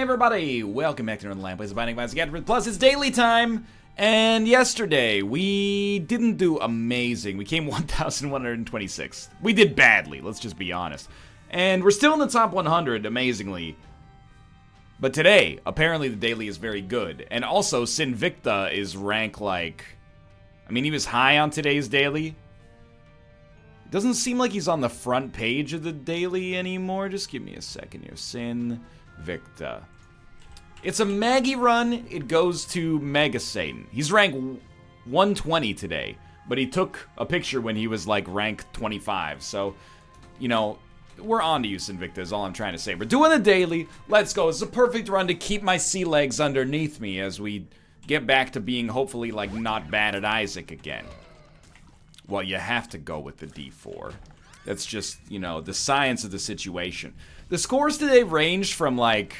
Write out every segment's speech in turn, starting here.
everybody, welcome back to Northernlion, plays the Binding of Isaac Afterbirth Plus. It's daily time, and yesterday we didn't do amazing. We came 1,126. We did badly, let's just be honest. And we're still in the top 100, amazingly. But today, apparently the daily is very good. And also, Sinvicta is rank like... I mean, he was high on today's daily. It doesn't seem like he's on the front page of the daily anymore. Just give me a second here. Sinvicta. It's a Maggie run. It goes to Mega Satan. He's rank 120 today. But he took a picture when he was like rank 25. So, you know... We're on to you, Sinvicta, is all I'm trying to say. We're doing the daily. Let's go. It's a perfect run to keep my sea legs underneath me as we get back to being, hopefully, like, not bad at Isaac again. Well, you have to go with the D4. That's just, you know, the science of the situation. The scores today ranged from, like...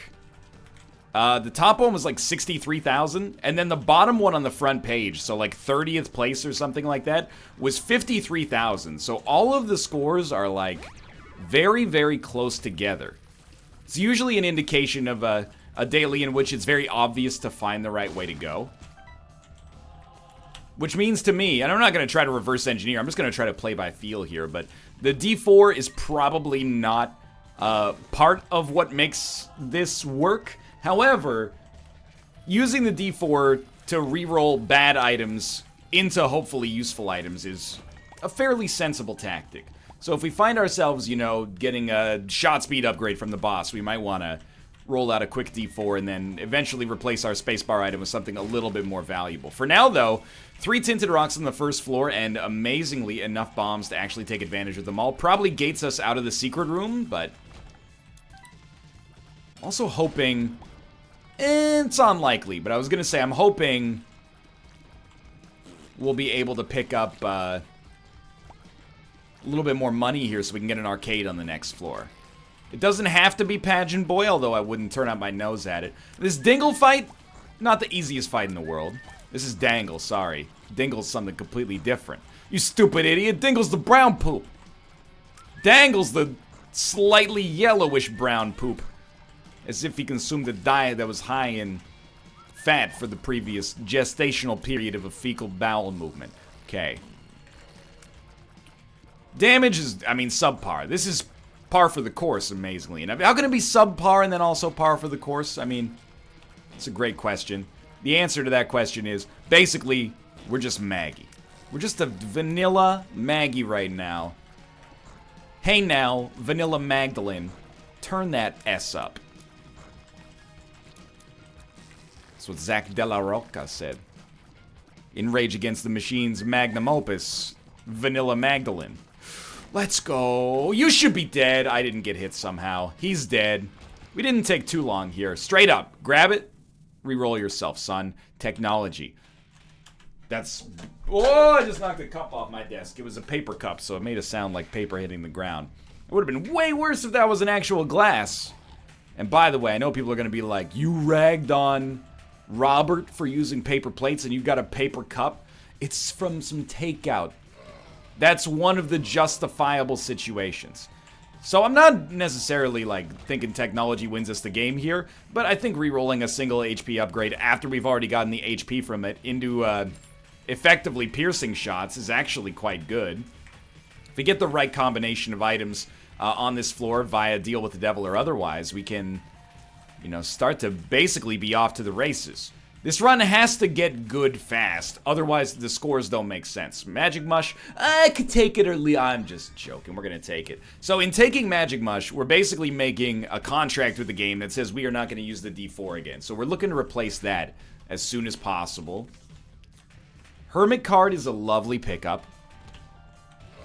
the top one was, like, 63,000. And then the bottom one on the front page, so, like, 30th place or something like that, was 53,000. So all of the scores are, like... very, very close together. It's usually an indication of a daily in which it's very obvious to find the right way to go. Which means to me, and I'm not going to try to reverse engineer, I'm just going to try to play by feel here, but the D4 is probably not part of what makes this work. However, using the D4 to reroll bad items into hopefully useful items is a fairly sensible tactic. So if we find ourselves, you know, getting a shot speed upgrade from the boss, we might want to roll out a quick D4 and then eventually replace our spacebar item with something a little bit more valuable. For now, though, 3 tinted rocks on the first floor and, amazingly, enough bombs to actually take advantage of them all. Probably gates us out of the secret room, but... also hoping... it's unlikely, but I was going to say I'm hoping we'll be able to pick up... a little bit more money here so we can get an arcade on the next floor. It doesn't have to be Pageant Boy, although I wouldn't turn out my nose at it. This Dingle fight, not the easiest fight in the world. This is Dangle, sorry. Dingle's something completely different. You stupid idiot, Dingle's the brown poop. Dangle's the slightly yellowish brown poop. As if he consumed a diet that was high in fat for the previous gestational period of a fecal bowel movement. Okay. Damage is, I mean, subpar. This is par for the course, amazingly. And how can it be subpar and then also par for the course? I mean, it's a great question. The answer to that question is, basically, we're just Maggie. We're just a vanilla Maggie right now. Hey now, Vanilla Magdalene, turn that S up. That's what Zach De La Rocca said. In Rage Against the Machine's magnum opus, Vanilla Magdalene. Let's go. You should be dead. I didn't get hit somehow. He's dead. We didn't take too long here. Straight up. Grab it. Reroll yourself, son. Technology. That's... oh, I just knocked a cup off my desk. It was a paper cup, so it made a sound like paper hitting the ground. It would have been way worse if that was an actual glass. And by the way, I know people are going to be like, you ragged on Robert for using paper plates and you've got a paper cup. It's from some takeout. That's one of the justifiable situations. So I'm not necessarily, like, thinking technology wins us the game here, but I think re-rolling a single HP upgrade after we've already gotten the HP from it into, effectively piercing shots is actually quite good. If we get the right combination of items on this floor via Deal with the Devil or otherwise, we can, you know, start to basically be off to the races. This run has to get good fast, otherwise the scores don't make sense. Magic Mush, I could take it or leave. I'm just joking, we're gonna take it. So in taking Magic Mush, we're basically making a contract with the game that says we are not gonna use the D4 again. So we're looking to replace that as soon as possible. Hermit card is a lovely pickup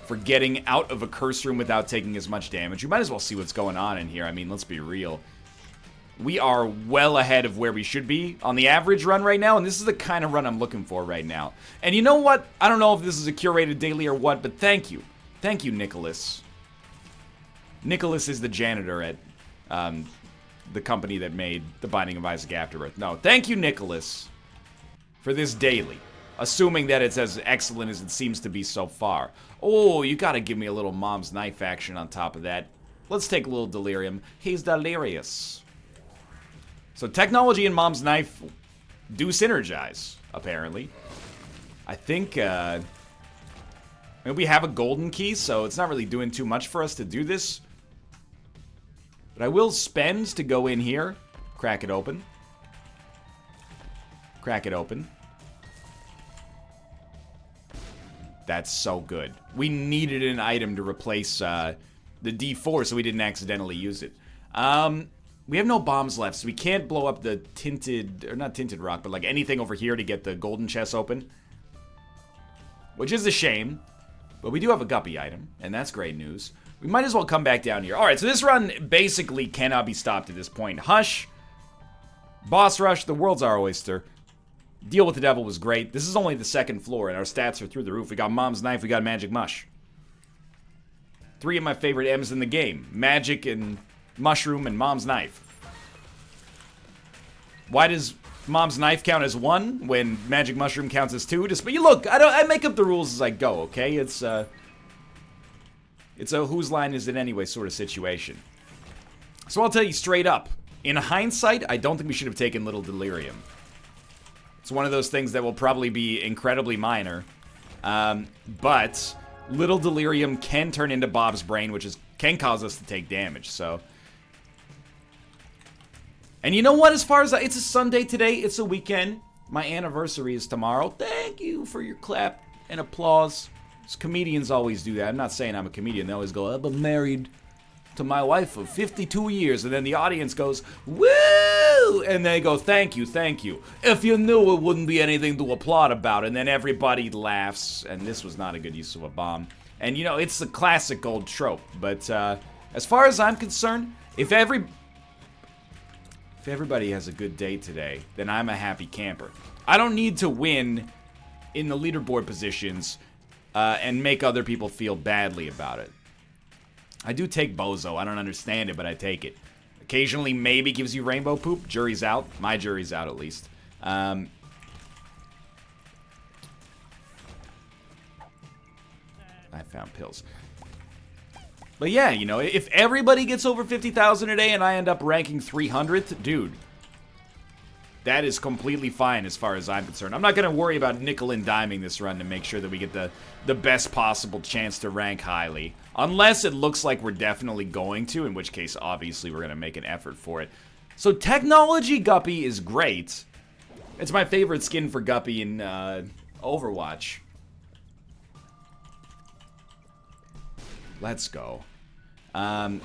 for getting out of a curse room without taking as much damage. You might as well see what's going on in here. I mean, let's be real. We are well ahead of where we should be on the average run right now, and this is the kind of run I'm looking for right now. And you know what? I don't know if this is a curated daily or what, but thank you. Thank you, Nicholas. Nicholas is the janitor at the company that made The Binding of Isaac Afterbirth. No, thank you, Nicholas, for this daily. Assuming that it's as excellent as it seems to be so far. Oh, you gotta give me a little mom's knife action on top of that. Let's take a little delirium. He's delirious. So technology and Mom's Knife do synergize, apparently. I think, we have a golden key, so it's not really doing too much for us to do this. But I will spend to go in here, crack it open. Crack it open. That's so good. We needed an item to replace the D4 so we didn't accidentally use it. We have no bombs left, so we can't blow up the tinted, or not tinted rock, but like anything over here to get the golden chest open. Which is a shame, but we do have a guppy item, and that's great news. We might as well come back down here. Alright, so this run basically cannot be stopped at this point. Hush, boss rush, the world's our oyster. Deal with the devil was great. This is only the second floor, and our stats are through the roof. We got Mom's Knife, we got Magic Mush. 3 of my favorite M's in the game. Magic and Mushroom and Mom's Knife. Why does Mom's Knife count as 1 when Magic Mushroom counts as 2? But you look, I make up the rules as I go, okay? It's a whose line is it anyway sort of situation. So I'll tell you straight up. In hindsight, I don't think we should have taken Little Delirium. It's one of those things that will probably be incredibly minor. But Little Delirium can turn into Bob's Brain, which can cause us to take damage, so. And you know what, as far as it's a Sunday today, it's a weekend. My anniversary is tomorrow. Thank you for your clap and applause. Comedians always do that. I'm not saying I'm a comedian. They always go, I've been married to my wife for 52 years. And then the audience goes, woo! And they go, thank you, thank you. If you knew, it wouldn't be anything to applaud about. And then everybody laughs. And this was not a good use of a bomb. And, you know, it's the classic old trope. But as far as I'm concerned, if everybody has a good day today, then I'm a happy camper. I don't need to win in the leaderboard positions and make other people feel badly about it. I do take Bozo. I don't understand it, but I take it. Occasionally, maybe gives you rainbow poop. Jury's out. My jury's out, at least. I found pills. But yeah, you know, if everybody gets over 50,000 a day and I end up ranking 300th, dude, that is completely fine as far as I'm concerned. I'm not going to worry about nickel and diming this run to make sure that we get the best possible chance to rank highly. Unless it looks like we're definitely going to, in which case, obviously, we're going to make an effort for it. So, Technology Guppy is great. It's my favorite skin for Guppy in Overwatch. Let's go. Did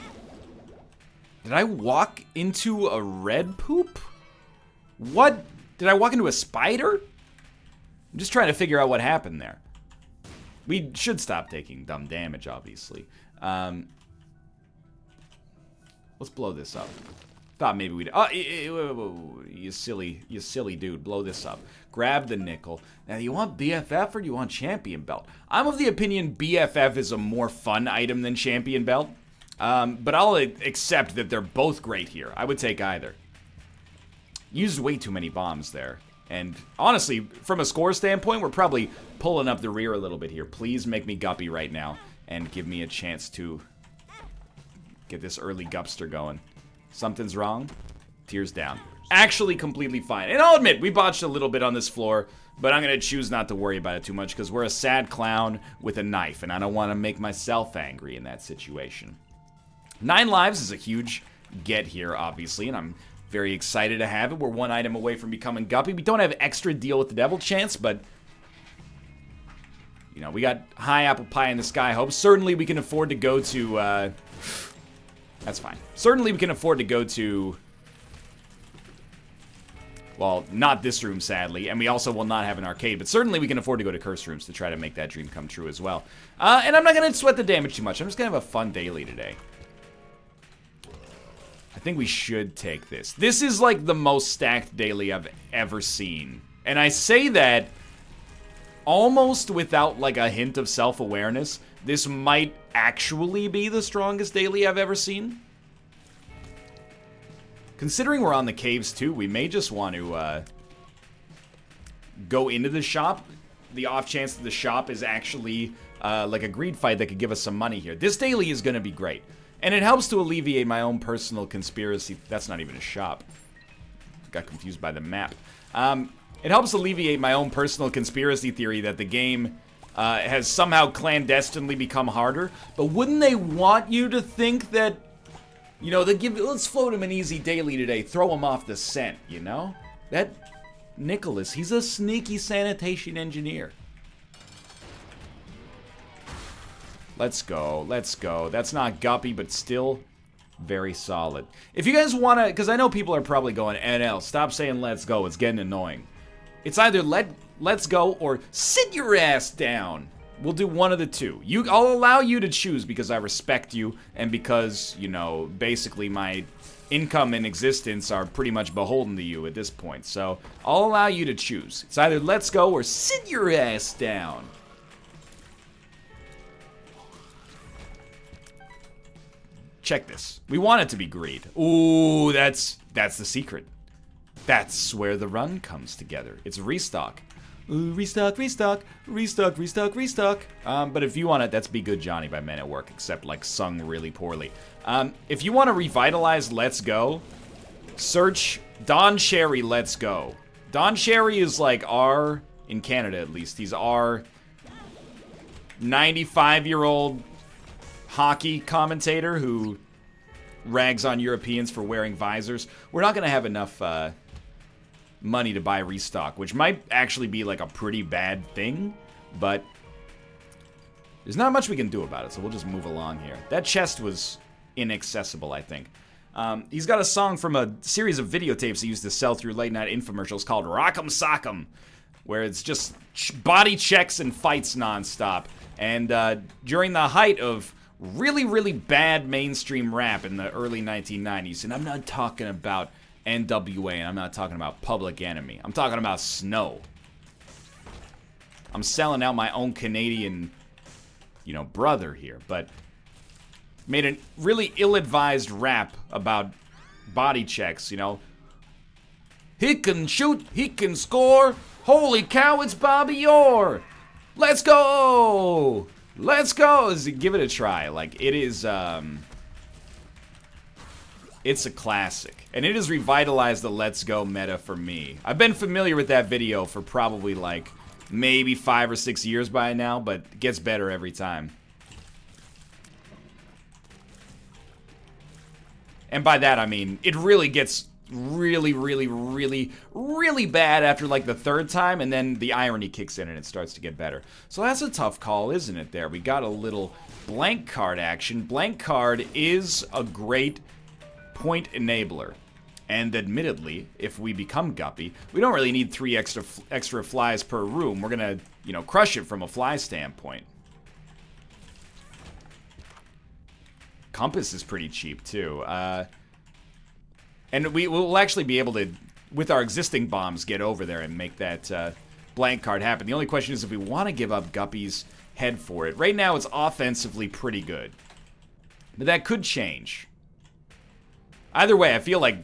I walk into a red poop? What? Did I walk into a spider? I'm just trying to figure out what happened there. We should stop taking dumb damage, obviously. Let's blow this up. Thought maybe we'd... Oh, you silly dude. Blow this up. Grab the nickel. Now, do you want BFF or do you want Champion Belt? I'm of the opinion BFF is a more fun item than Champion Belt. But I'll accept that they're both great here. I would take either. Used way too many bombs there. And honestly, from a score standpoint, we're probably pulling up the rear a little bit here. Please make me guppy right now and give me a chance to get this early gupster going. Something's wrong. Tears down. Actually completely fine. And I'll admit, we botched a little bit on this floor, but I'm going to choose not to worry about it too much because we're a sad clown with a knife, and I don't want to make myself angry in that situation. 9 lives is a huge get here, obviously, and I'm very excited to have it. We're 1 item away from becoming Guppy. We don't have extra deal with the devil chance, but you know, we got high apple pie in the sky hopes. Certainly we can afford to go to, that's fine. Certainly we can afford to go to, well, not this room, sadly, and we also will not have an arcade, but certainly we can afford to go to Curse Rooms to try to make that dream come true as well. And I'm not going to sweat the damage too much. I'm just going to have a fun daily today. I think we should take this. This is like the most stacked daily I've ever seen. And I say that almost without like a hint of self-awareness. This might actually be the strongest daily I've ever seen. Considering we're on the caves too, we may just want to go into the shop. The off chance that the shop is actually like a greed fight that could give us some money here. This daily is going to be great. And it helps to alleviate my own personal conspiracy. That's not even a shop. got confused by the map. It helps alleviate my own personal conspiracy theory that the game has somehow clandestinely become harder. But wouldn't they want you to think that, you know, let's float him an easy daily today, throw him off the scent, you know? That Nicholas, he's a sneaky sanitation engineer. Let's go, let's go. That's not guppy, but still very solid. If you guys want to, because I know people are probably going, NL, stop saying let's go, it's getting annoying. It's either let's go or sit your ass down. We'll do one of the two. I'll allow you to choose because I respect you and because, you know, basically my income and existence are pretty much beholden to you at this point. So I'll allow you to choose. It's either let's go or sit your ass down. Check this. We want it to be greed. Ooh, that's the secret. That's where the run comes together. It's restock. Ooh, restock, restock, restock, restock, restock. But if you want it, that's Be Good Johnny by Men at Work, except like sung really poorly. If you want to revitalize Let's Go, search Don Cherry Let's Go. Don Cherry is like in Canada at least, he's our 95-year-old hockey commentator who rags on Europeans for wearing visors. We're not going to have enough money to buy restock, which might actually be like a pretty bad thing, but there's not much we can do about it, so we'll just move along here. That chest was inaccessible, I think. He's got a song from a series of videotapes he used to sell through late-night infomercials called Rock'em Sock'em, where it's just body checks and fights nonstop. And during the height of really, really bad mainstream rap in the early 1990s, and I'm not talking about NWA, and I'm not talking about Public Enemy. I'm talking about Snow. I'm selling out my own Canadian, you know, brother here, but made a really ill-advised rap about body checks, you know. He can shoot, he can score. Holy cow, it's Bobby Orr. Let's go! Let's go! Give it a try. Like, it is, it's a classic. And it has revitalized the Let's Go meta for me. I've been familiar with that video for probably, like, maybe 5 or 6 years by now, but it gets better every time. And by that, I mean, it really gets really, really, really, really bad after, like, the third time, and then the irony kicks in and it starts to get better. So that's a tough call, isn't it, there? We got a little blank card action. Blank card is a great point enabler. And admittedly, if we become Guppy, we don't really need 3 extra flies per room. We're gonna, you know, crush it from a fly standpoint. Compass is pretty cheap, too. And we will actually be able to, with our existing bombs, get over there and make that blank card happen. The only question is if we want to give up Guppy's head for it. Right now, it's offensively pretty good. But that could change. Either way, I feel like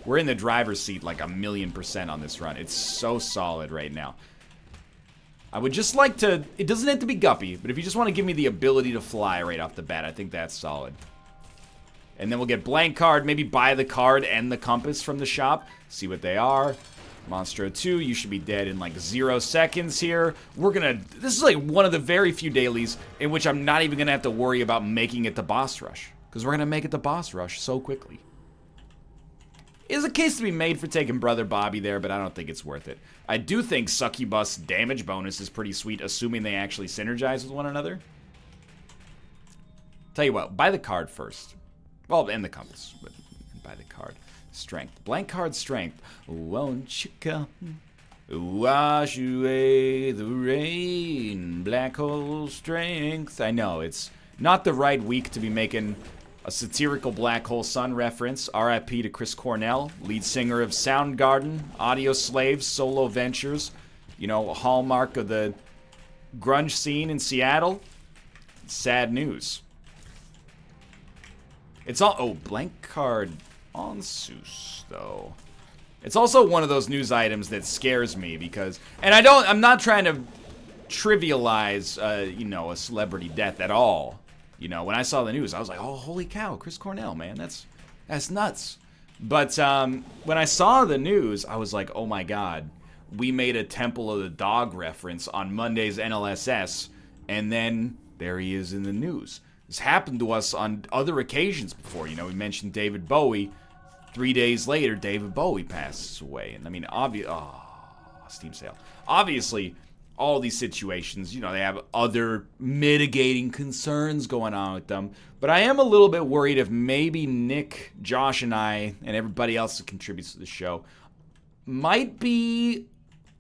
we're in the driver's seat like 1,000,000% on this run. It's so solid right now. I would just like to... It doesn't have to be Guppy, but if you just want to give me the ability to fly right off the bat, I think that's solid. And then we'll get blank card, maybe buy the card and the compass from the shop. See what they are. Monstro 2, you should be dead in like 0 seconds here. We're gonna... This is like one of the very few dailies in which I'm not even gonna have to worry about making it to boss rush. Because we're gonna make it to boss rush so quickly. Is a case to be made for taking Brother Bobby there, but I don't think it's worth it. I do think Succubus damage bonus is pretty sweet, assuming they actually synergize with one another. Tell you what, buy the card first. Well, and the compass, but buy the card. Strength. Blank card strength. Won't you come? Wash away the rain. Black hole strength. I know, it's not the right week to be making a satirical Black Hole Sun reference. R.I.P. to Chris Cornell, lead singer of Soundgarden, Audio Slaves, Solo Ventures. You know, a hallmark of the grunge scene in Seattle. Sad news. It's all... Oh, blank card on Seuss, though. It's also one of those news items that scares me because... And I'm not trying to trivialize, you know, a celebrity death at all. You know, when I saw the news, I was like, oh, holy cow, Chris Cornell, man, that's nuts. But when I saw the news, I was like, oh my god, we made a Temple of the Dog reference on Monday's NLSS, and then there he is in the news. This happened to us on other occasions before. You know, we mentioned David Bowie. 3 days later, David Bowie passes away. And I mean, Steam sale. Obviously, all these situations, you know, they have other mitigating concerns going on with them. But I am a little bit worried if maybe Nick, Josh, and I, and everybody else that contributes to the show, might be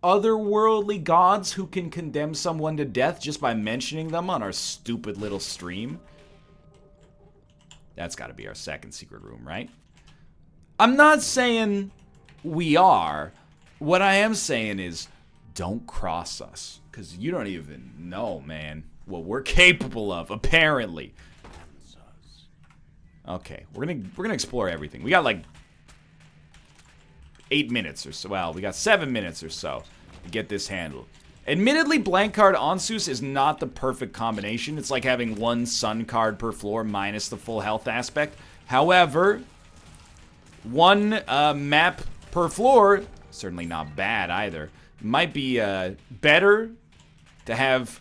otherworldly gods who can condemn someone to death just by mentioning them on our stupid little stream. That's got to be our second secret room, right? I'm not saying we are. What I am saying is, don't cross us, because you don't even know, man, what we're capable of, apparently. Okay, we're gonna explore everything. We got like 8 minutes or so. Well, we got 7 minutes or so to get this handled. Admittedly, blank card Onsus is not the perfect combination. It's like having one sun card per floor minus the full health aspect. However, one map per floor, certainly not bad either. Might be better to have,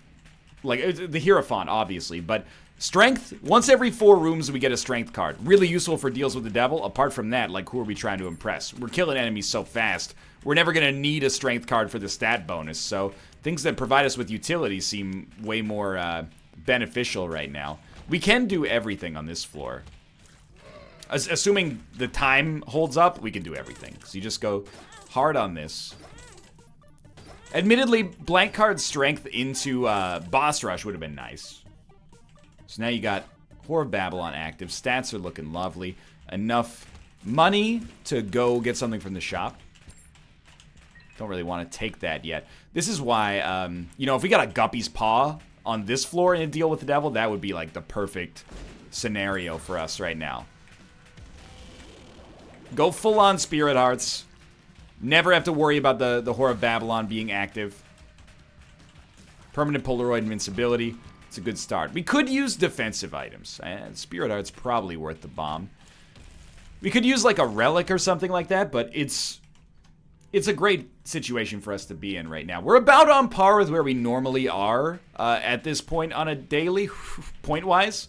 like, the Hierophant, obviously, but strength, once every 4 rooms we get a strength card. Really useful for deals with the devil. Apart from that, like, who are we trying to impress? We're killing enemies so fast, we're never going to need a strength card for the stat bonus, so things that provide us with utility seem way more beneficial right now. We can do everything on this floor. Assuming the time holds up, we can do everything. So you just go hard on this. Admittedly, blank card strength into boss rush would have been nice. So now you got Whore of Babylon active. Stats are looking lovely. Enough money to go get something from the shop. Don't really want to take that yet. This is why, you know, if we got a Guppy's Paw on this floor in a deal with the devil, that would be like the perfect scenario for us right now. Go full on Spirit Hearts. Never have to worry about the Whore of Babylon being active. Permanent Polaroid invincibility. It's a good start. We could use defensive items. And Spirit Heart's probably worth the bomb. We could use like a relic or something like that, but it's a great situation for us to be in right now. We're about on par with where we normally are at this point on a daily, point-wise.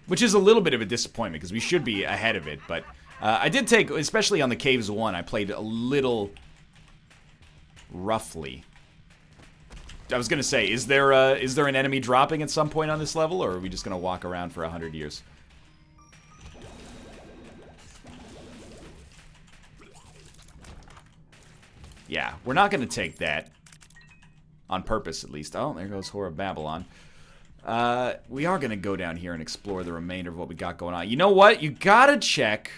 Which is a little bit of a disappointment, because we should be ahead of it, but I did take, especially on the Caves 1, I played a little roughly. I was going to say, is there an enemy dropping at some point on this level, or are we just going to walk around for 100 years? Yeah, we're not going to take that. On purpose, at least. Oh, there goes Whore of Babylon. We are going to go down here and explore the remainder of what we got going on. You know what? You got to check.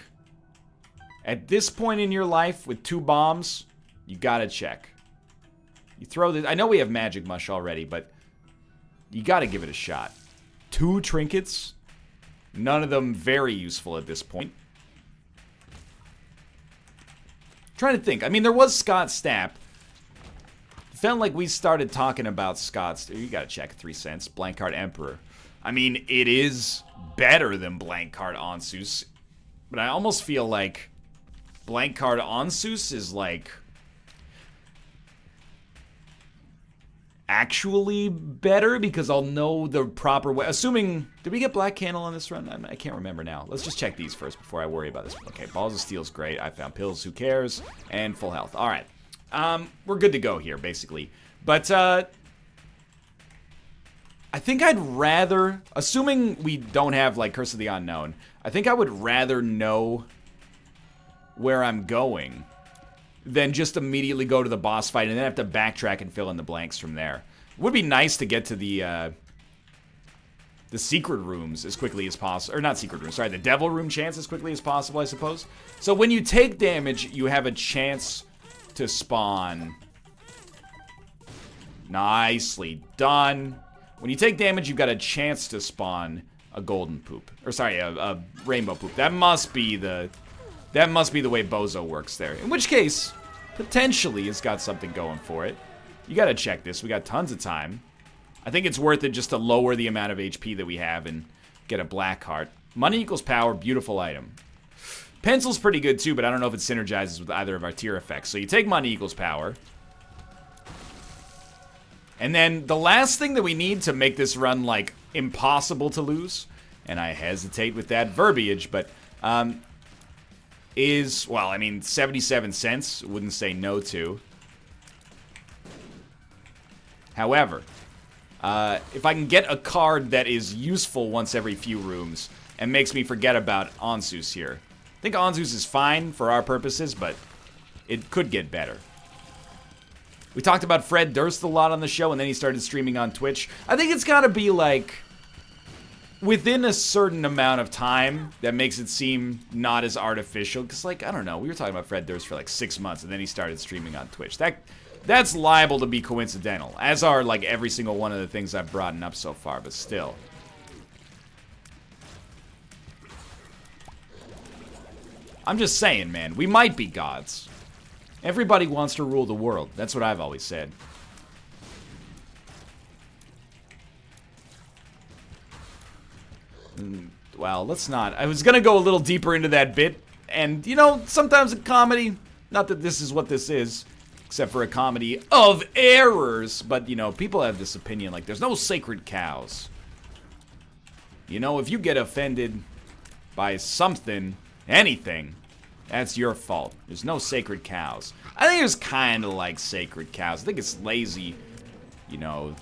At this point in your life, with 2 bombs, you got to check. You throw this. I know we have Magic Mush already, but you got to give it a shot. 2 trinkets. None of them very useful at this point. Trying to think. I mean, there was Scott Stapp. Felt like we started talking about Scott's. You gotta check 3 cents. Blank card Emperor. I mean, it is better than blank card Onsus, but I almost feel like blank card Onsus is like actually better because I'll know the proper way. Assuming, did we get Black Candle on this run? I can't remember now. Let's just check these first before I worry about this. Okay, Balls of Steel's great. I found pills. Who cares? And full health. All right. We're good to go here, basically. But, I think I'd rather, assuming we don't have, like, Curse of the Unknown, I think I would rather know where I'm going than just immediately go to the boss fight and then have to backtrack and fill in the blanks from there. It would be nice to get to the secret rooms as quickly as possible. Or not secret rooms, sorry, the devil room chance as quickly as possible, I suppose. So when you take damage, you have a chance to spawn. Nicely done. When you take damage, you've got a chance to spawn a golden poop. Or sorry, a rainbow poop. That must be the way Bozo works there. In which case, potentially it's got something going for it. You gotta check this. We got tons of time. I think it's worth it just to lower the amount of HP that we have and get a black heart. Money equals power, beautiful item. Pencil's pretty good too, but I don't know if it synergizes with either of our tier effects. So you take money equals power. And then the last thing that we need to make this run, like, impossible to lose, and I hesitate with that verbiage, but, is, well, I mean, 77 cents, wouldn't say no to. However, if I can get a card that is useful once every few rooms and makes me forget about Onsus here. I think Onsus is fine for our purposes, but it could get better. We talked about Fred Durst a lot on the show, and then he started streaming on Twitch. I think it's gotta be, like, within a certain amount of time that makes it seem not as artificial. Because, like, I don't know, we were talking about Fred Durst for, like, 6 months, and then he started streaming on Twitch. That's liable to be coincidental, as are, like, every single one of the things I've brought up so far, but still. I'm just saying, man, we might be gods. Everybody wants to rule the world. That's what I've always said. Well, let's not. I was gonna go a little deeper into that bit, and, you know, sometimes in comedy, not that this is what this is, except for a comedy of errors, but, you know, people have this opinion, like, there's no sacred cows. You know, if you get offended by something, anything, that's your fault. There's no sacred cows. I think there's kind of like sacred cows. I think it's lazy, you know,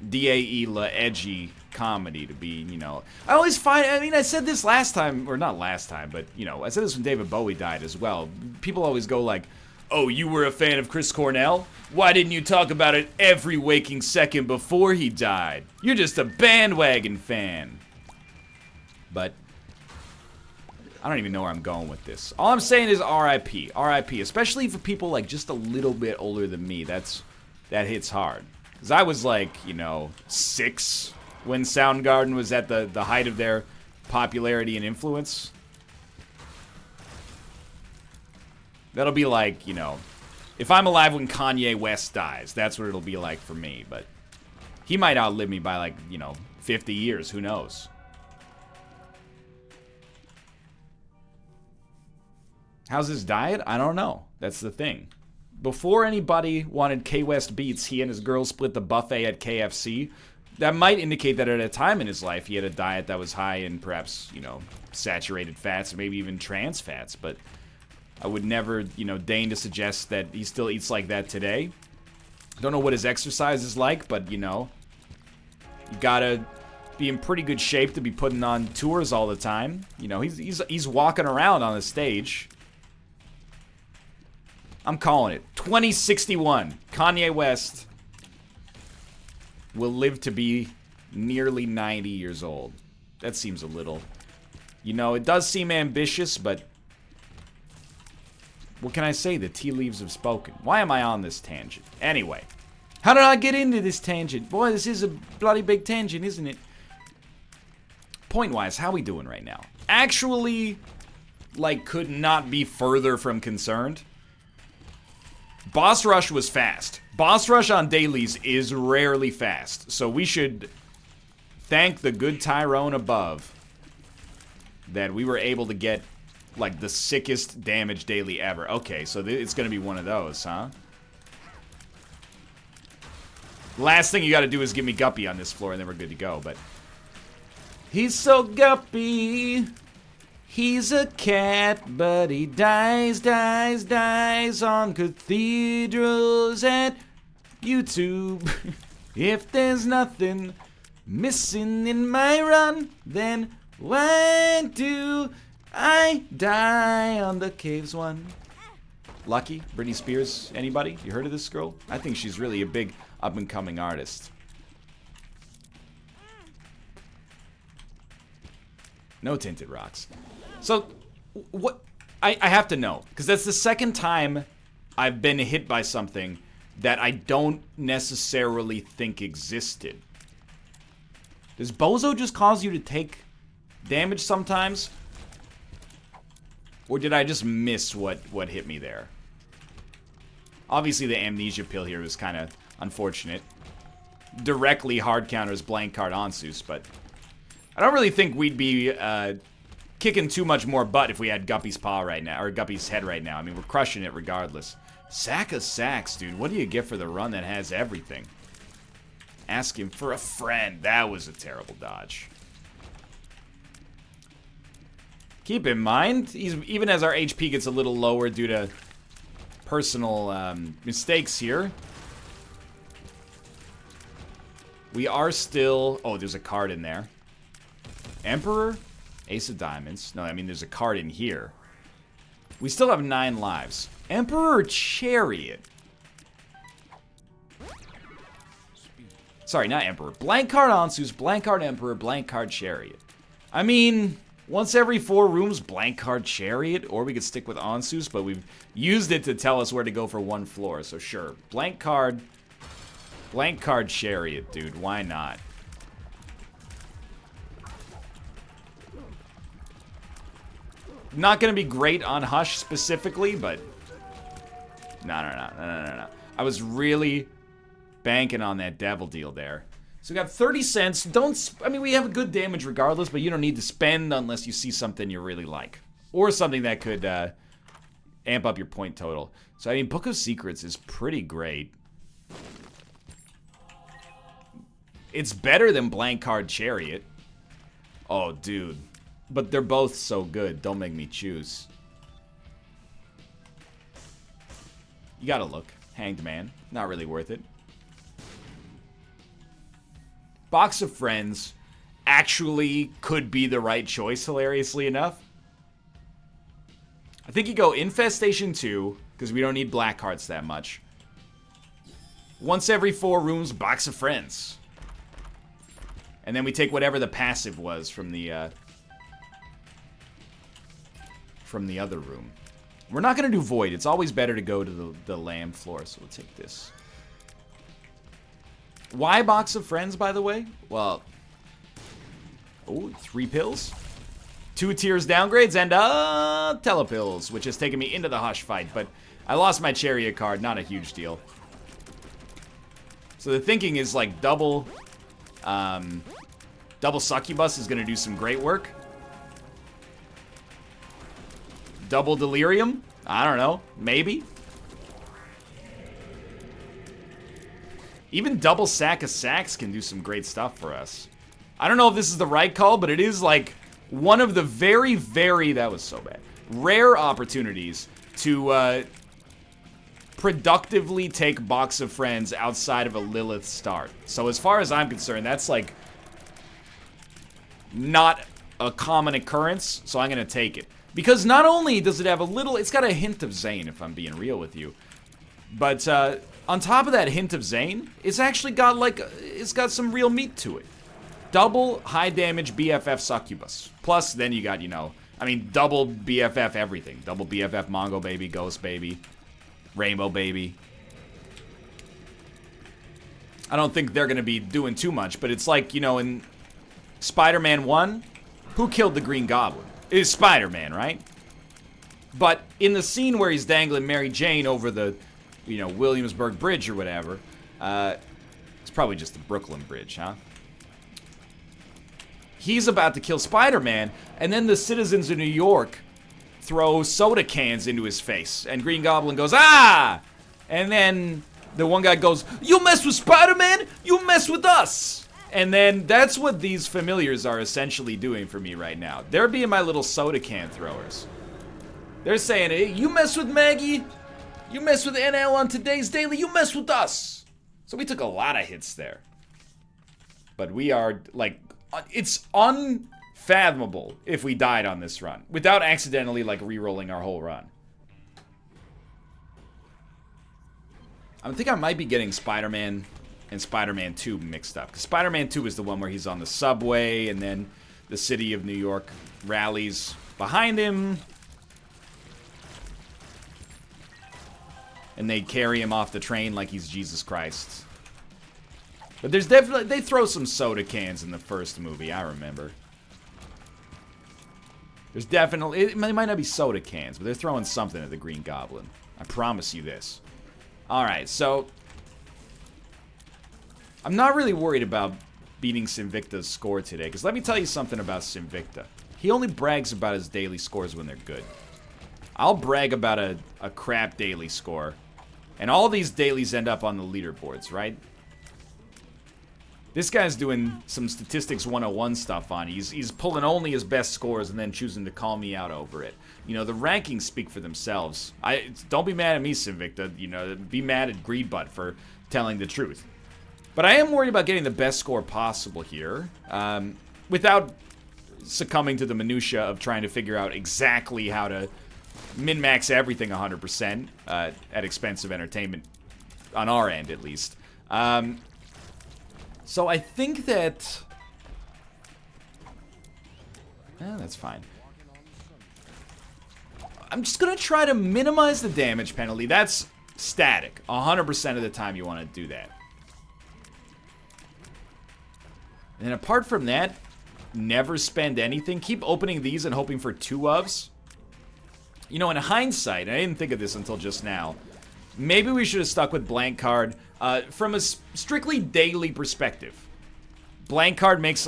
D-A-E-La edgy comedy to be, you know. I always find, I mean, I said this last time, or not last time, but, you know, I said this when David Bowie died as well. People always go like, oh, you were a fan of Chris Cornell? Why didn't you talk about it every waking second before he died? You're just a bandwagon fan. But I don't even know where I'm going with this. All I'm saying is RIP. RIP. Especially for people like just a little bit older than me. That hits hard. Because I was like, you know, 6 when Soundgarden was at the height of their popularity and influence. That'll be like, you know, if I'm alive when Kanye West dies, that's what it'll be like for me. But he might outlive me by, like, you know, 50 years. Who knows? How's his diet? I don't know. That's the thing. Before anybody wanted K-West beats, he and his girl split the buffet at KFC. That might indicate that at a time in his life, he had a diet that was high in perhaps, you know, saturated fats, maybe even trans fats. But I would never, you know, deign to suggest that he still eats like that today. Don't know what his exercise is like, but, you know, you gotta be in pretty good shape to be putting on tours all the time. You know, he's walking around on the stage. I'm calling it. 2061. Kanye West will live to be nearly 90 years old. That seems a little... You know, it does seem ambitious, but... What can I say? The tea leaves have spoken. Why am I on this tangent? Anyway. How did I get into this tangent? Boy, this is a bloody big tangent, isn't it? Point-wise, how we doing right now? Actually, like, could not be further from concerned. Boss Rush was fast. Boss Rush on dailies is rarely fast. So we should thank the good Tyrone above that we were able to get, like, the sickest damage daily ever. Okay, so it's going to be one of those, huh? Last thing you got to do is give me Guppy on this floor, and then we're good to go, but... He's so guppy. He's a cat, but he dies on cathedrals at YouTube. If there's nothing missing in my run, then why do I die on the caves one? Lucky, Britney Spears, anybody? You heard of this girl? I think she's really a big up-and-coming artist. No tinted rocks. So, what... I have to know, because that's the second time I've been hit by something that I don't necessarily think existed. Does Bozo just cause you to take damage sometimes? Or did I just miss what hit me there? Obviously the amnesia pill here was kind of unfortunate. Directly hard counters blank card Onsus, but I don't really think we'd be kicking too much more butt if we had Guppy's paw right now, or Guppy's head right now. I mean, we're crushing it regardless. Sack of sacks, dude. What do you get for the run that has everything? Ask him for a friend. That was a terrible dodge. Keep in mind, even as our HP gets a little lower due to personal mistakes here, we are still... Oh, there's a card in there. Emperor? Ace of diamonds. No, I mean, there's a card in here. We still have 9 lives. Emperor or Chariot? Sorry, not Emperor. Blank card Ansus, blank card Emperor, blank card Chariot. I mean, once every 4 rooms, blank card Chariot, or we could stick with Ansus, but we've used it to tell us where to go for 1 floor, so sure. Blank card Chariot, dude. Why not? Not gonna be great on Hush specifically, but... No. I was really banking on that devil deal there. So we got 30 cents. I mean, we have a good damage regardless, but you don't need to spend unless you see something you really like. Or something that could amp up your point total. So, I mean, Book of Secrets is pretty great. It's better than Blank Card Chariot. Oh, dude. But they're both so good. Don't make me choose. You gotta look. Hanged Man. Not really worth it. Box of Friends actually could be the right choice, hilariously enough. I think you go Infestation 2, because we don't need black cards that much. Once every 4 rooms, Box of Friends. And then we take whatever the passive was from the other room. We're not going to do Void. It's always better to go to the Lamb floor, so we'll take this. Why Box of Friends, by the way? Well, oh, 3 pills. 2 tiers downgrades and telepills, which has taken me into the Hush fight, but I lost my Chariot card. Not a huge deal. So the thinking is like double Succubus is going to do some great work. Double Delirium? I don't know. Maybe. Even double Sack of Sacks can do some great stuff for us. I don't know if this is the right call, but it is like one of the very, that was so bad, rare opportunities to productively take Box of Friends outside of a Lilith start. So as far as I'm concerned, that's like not a common occurrence, so I'm gonna take it. Because not only does it have a little, it's got a hint of Zane, if I'm being real with you. But on top of that hint of Zane, it's actually got like, it's got some real meat to it. Double high damage BFF Succubus. Plus, then you got, you know, I mean, double BFF everything. Double BFF Mongo Baby, Ghost Baby, Rainbow Baby. I don't think they're going to be doing too much, but it's like, you know, in Spider-Man 1, who killed the Green Goblin? It is Spider-Man, right? But in the scene where he's dangling Mary Jane over the, you know, Williamsburg Bridge or whatever, it's probably just the Brooklyn Bridge, huh? He's about to kill Spider-Man, and then the citizens of New York throw soda cans into his face, and Green Goblin goes, ah! And then the one guy goes, you mess with Spider-Man, you mess with us! And then that's what these familiars are essentially doing for me right now. They're being my little soda can throwers. They're saying, hey, you mess with Maggie, you mess with NL on today's daily, you mess with us. So we took a lot of hits there. But we are, like, it's unfathomable if we died on this run without accidentally, like, re-rolling our whole run. I think I might be getting Spider-Man and Spider-Man 2 mixed up. Because Spider-Man 2 is the one where he's on the subway and then the city of New York rallies behind him. And they carry him off the train like he's Jesus Christ. But there's definitely, they throw some soda cans in the first movie, I remember. There's definitely, it might not be soda cans, but they're throwing something at the Green Goblin. I promise you this. Alright, so I'm not really worried about beating Sinvicta's score today. Because let me tell you something about Sinvicta. He only brags about his daily scores when they're good. I'll brag about a crap daily score. And all these dailies end up on the leaderboards, right? This guy's doing some statistics 101 stuff on. He's pulling only his best scores and then choosing to call me out over it. You know, the rankings speak for themselves. Don't be mad at me, Sinvicta. You know, be mad at Greedbutt for telling the truth. But I am worried about getting the best score possible here, without succumbing to the minutia of trying to figure out exactly how to min-max everything 100% at expense of entertainment, on our end at least. So I think that... that's fine. I'm just going to try to minimize the damage penalty. That's static. 100% of the time you want to do that. And then apart from that, never spend anything. Keep opening these and hoping for 2 ofs. You know, in hindsight, and I didn't think of this until just now, maybe we should have stuck with blank card. From a strictly daily perspective, blank card makes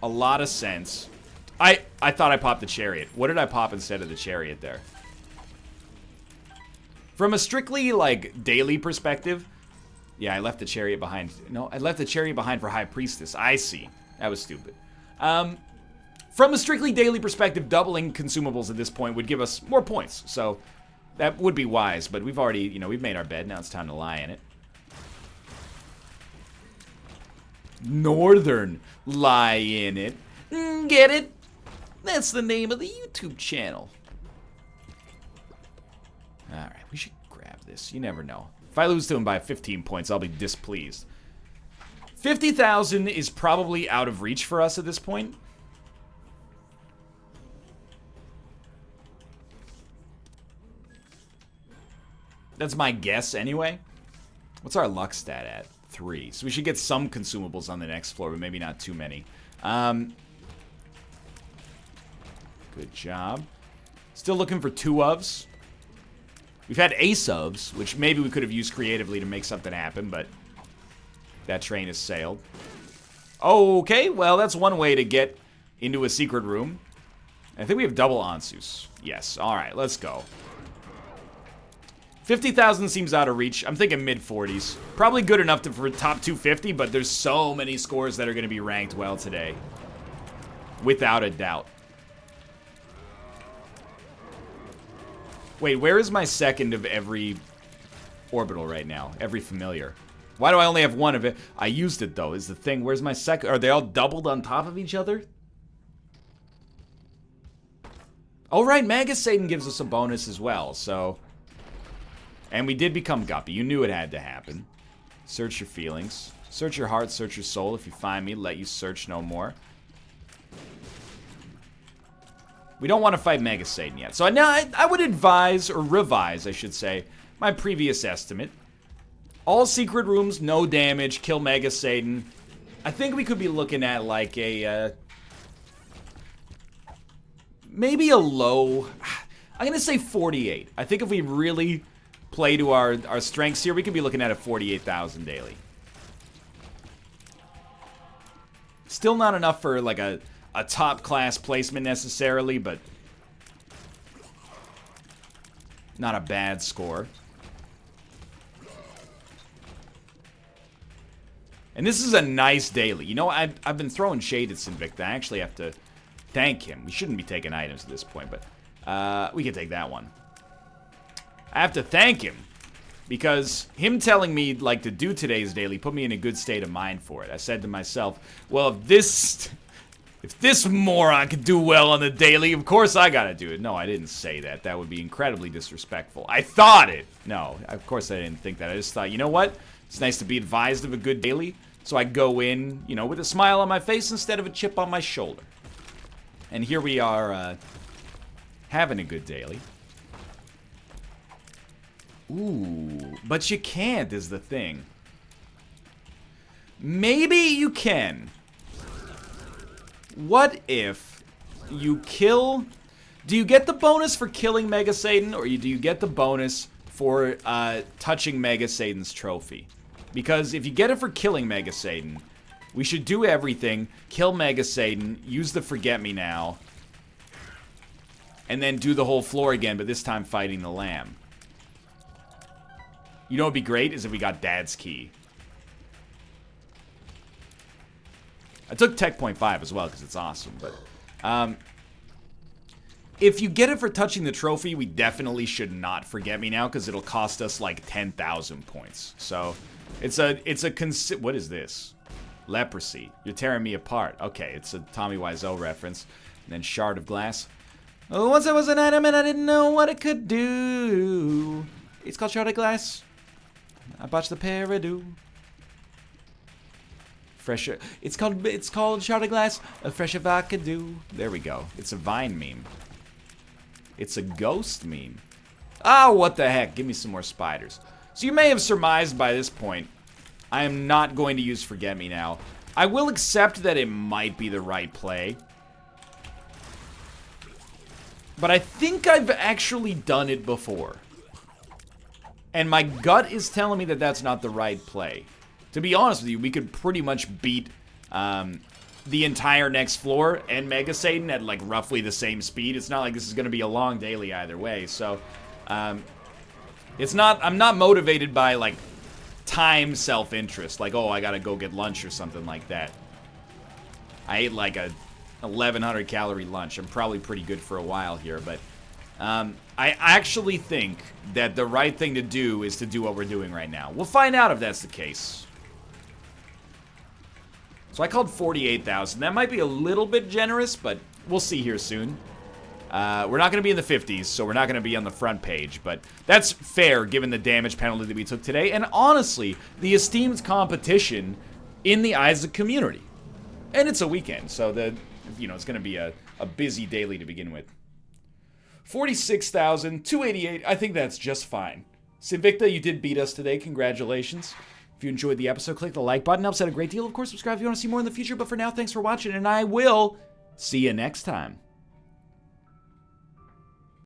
a lot of sense. I thought I popped the chariot. What did I pop instead of the chariot there? From a strictly, like, daily perspective, yeah, I left the chariot behind. No, I left the chariot behind for High Priestess. I see. That was stupid. From a strictly daily perspective, doubling consumables at this point would give us more points. So that would be wise, but we've already, you know, we've made our bed. Now it's time to lie in it. Northern lie in it. Get it? That's the name of the YouTube channel. Alright, we should grab this. You never know. If I lose to him by 15 points, I'll be displeased. 50,000 is probably out of reach for us at this point. That's my guess anyway. What's our luck stat at? 3. So we should get some consumables on the next floor, but maybe not too many. Good job. Still looking for 2 ofs. We've had ace ofs, which maybe we could have used creatively to make something happen, but that train has sailed. Okay, well, that's one way to get into a secret room. I think we have double Ansus. Yes, alright, let's go. 50,000 seems out of reach. I'm thinking mid-40s. Probably good enough for top 250, but there's so many scores that are going to be ranked well today. Without a doubt. Wait, where is my second of every orbital right now? Every familiar. Why do I only have 1 of it? I used it, though, is the thing. Where's my second? Are they all doubled on top of each other? Oh, right, Magasaden gives us a bonus as well, so... And we did become Guppy. You knew it had to happen. Search your feelings. Search your heart, search your soul. If you find me, let you search no more. We don't want to fight Magasaden yet. So now I would advise, or revise, I should say, my previous estimate. All secret rooms, no damage, kill Magasaden. I think we could be looking at like a... maybe a low... I'm going to say 48. I think if we really... play to our strengths here, we could be looking at a 48,000 daily. Still not enough for like a top class placement necessarily, but not a bad score. And this is a nice daily. You know, I've been throwing shade at Sinvicta. I actually have to thank him. We shouldn't be taking items at this point, but we can take that one. I have to thank him, because him telling me, like, to do today's daily put me in a good state of mind for it. I said to myself, well, if this moron could do well on the daily, of course I gotta do it. No, I didn't say that. That would be incredibly disrespectful. I thought it. No, of course I didn't think that. I just thought, you know what? It's nice to be advised of a good daily, so I go in, you know, with a smile on my face instead of a chip on my shoulder. And here we are, having a good daily. Ooh, but you can't is the thing. Maybe you can. What if you kill... Do you get the bonus for killing Magasaden, or do you get the bonus for touching Magasaden's trophy? Because if you get it for killing Magasaden, We should do everything, kill Mega Satan, use the Forget Me Now, and then do the whole floor again, but this time fighting the Lamb. You know what would be great is if we got Dad's Key. I took Tech Point 5 as well because it's awesome, but if you get it for touching the trophy, we definitely should not Forget Me Now because it'll cost us like 10,000 points. So it's a what is this? Leprosy. You're tearing me apart. Okay, it's a Tommy Wiseau reference. And then Shard of Glass. Oh, once I was an item and I didn't know what it could do. It's called Shard of Glass. I botched the paradiddle. Fresh. It's called Shard of Glass. A fresh avocado. There we go. It's a Vine meme. It's a ghost meme. Oh, what the heck? Give me some more spiders. So you may have surmised by this point, I am not going to use Forget Me Now. I will accept that it might be the right play. But I think I've actually done it before. And my gut is telling me that that's not the right play. To be honest with you, we could pretty much beat the entire next floor and Mega Satan at like roughly the same speed. It's not like this is going to be a long daily either way. So, it's not, I'm not motivated by like time self-interest. Like, oh, I got to go get lunch or something like that. I ate like a 1,100 calorie lunch. I'm probably pretty good for a while here, but I actually think that the right thing to do is to do what we're doing right now. We'll find out if that's the case. So I called 48,000. That might be a little bit generous, but we'll see here soon. We're not going to be in the 50s, so we're not going to be on the front page, but that's fair given the damage penalty that we took today, and honestly, the esteemed competition in the eyes of the community. And it's a weekend, so it's going to be a busy daily to begin with. 46,288, I think that's just fine. Sinvicta, you did beat us today, congratulations. If you enjoyed the episode, click the like button, helps out a great deal. Of course, subscribe if you want to see more in the future, but for now, thanks for watching, and I will see you next time.